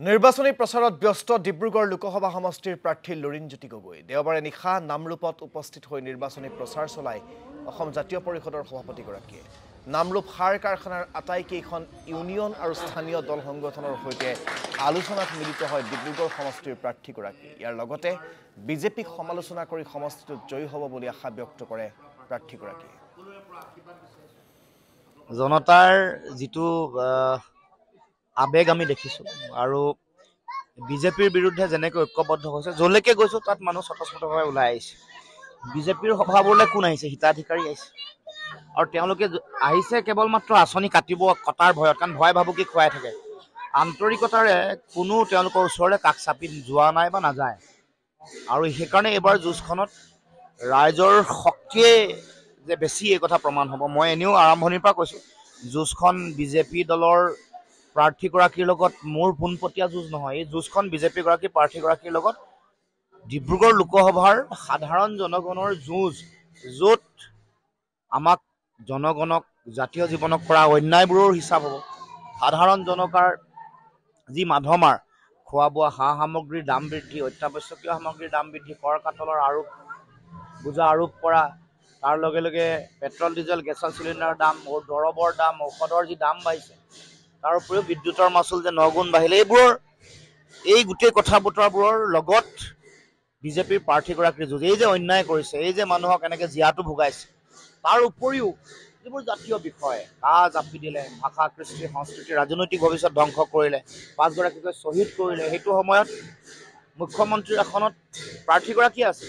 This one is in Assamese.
নিৰ্বাচনী প্ৰচাৰত ব্যস্ত ডিব্ৰুগড় লোকসভা সমষ্টিৰ প্ৰাৰ্থী লুৰিণজ্যোতি গগৈ দেওবাৰে নিশা নামৰূপত উপস্থিত হৈ নিৰ্বাচনী প্ৰচাৰ চলাই অসম জাতীয় পৰিষদৰ সভাপতিগৰাকীয়ে নামৰূপ সাৰ কাৰখানাৰ আটাইকেইখন ইউনিয়ন আৰু স্থানীয় দল সংগঠনৰ সৈতে আলোচনাত মিলিত হয় ডিব্ৰুগড় সমষ্টিৰ প্ৰাৰ্থীগৰাকী ইয়াৰ লগতে বিজেপিক সমালোচনা কৰি সমষ্টিটোত জয়ী হ'ব বুলি আশা ব্যক্ত কৰে প্ৰাৰ্থীগৰাকীয়ে জনতাৰ যিটো আবেগ আমি দেখিছো আৰু বিজেপিৰ বিৰুদ্ধে যেনেকৈ ঐক্যবদ্ধ হৈছে যলৈকে গৈছো তাত মানুহ স্বতঃস্ফূৰ্তভাৱে ওলাই আহিছে বিজেপিৰ সভাবোৰলৈ কোন আহিছে হিতাধিকাৰী আহিছে আৰু তেওঁলোকে আহিছে কেৱল মাত্ৰ আঁচনি কটাৰ ভয়ত কাৰণ ভয় ভাবুকি খুৱাই থাকে আন্তৰিকতাৰে কোনো তেওঁলোকৰ ওচৰলৈ কাষ চাপি যোৱা নাই বা নাযায় আৰু সেইকাৰণে এইবাৰ যুঁজখনত ৰাইজৰ শক্তিয়ে যে বেছি এই কথা প্ৰমাণ হ'ব মই এনেও আৰম্ভণিৰ পৰা কৈছো যুঁজখন বিজেপি দলৰ প্ৰাৰ্থীগৰাকীৰ লগত মোৰ পোনপটীয়া যুঁজ নহয় এই যুঁজখন বিজেপি গৰাকী প্ৰাৰ্থীগৰাকীৰ লগত ডিব্ৰুগড় লোকসভাৰ সাধাৰণ জনগণৰ যুঁজ য'ত আমাক জনগণক জাতীয় জীৱনক কৰা অন্যায়বোৰৰ হিচাপ হ'ব সাধাৰণ জনতাৰ যি মাধমাৰ খোৱা বোৱা সা সামগ্ৰীৰ দাম বৃদ্ধি অত্যাৱশ্যকীয় সামগ্ৰীৰ দাম বৃদ্ধি কৰ কাটলৰ বোজা আৰোপ কৰা তাৰ লগে লগে পেট্ৰল ডিজেল গেছৰ চিলিণ্ডাৰৰ দাম দৰৱৰ দাম ঔষধৰ যি দাম বাঢ়িছে তাৰ উপৰিও বিদ্যুতৰ মাচুল যে 9 গুণ বাঢ়িলে এইবোৰৰ এই গোটেই কথা বতৰাবোৰৰ লগত বিজেপিৰ প্ৰাৰ্থীগৰাকীৰ যুঁজ এই যে অন্যায় কৰিছে এই যে মানুহক এনেকৈ জীয়াটো ভোগাইছে তাৰ উপৰিও যিবোৰ জাতীয় বিষয় জাপি দিলে ভাষা কৃষ্টি সংস্কৃতি ৰাজনৈতিক ভৱিষ্যত ধ্বংস কৰিলে 5গৰাকীকৈ শ্বহীদ কৰিলে সেইটো সময়ত মুখ্যমন্ত্ৰীৰ আসনত প্ৰাৰ্থীগৰাকী আছে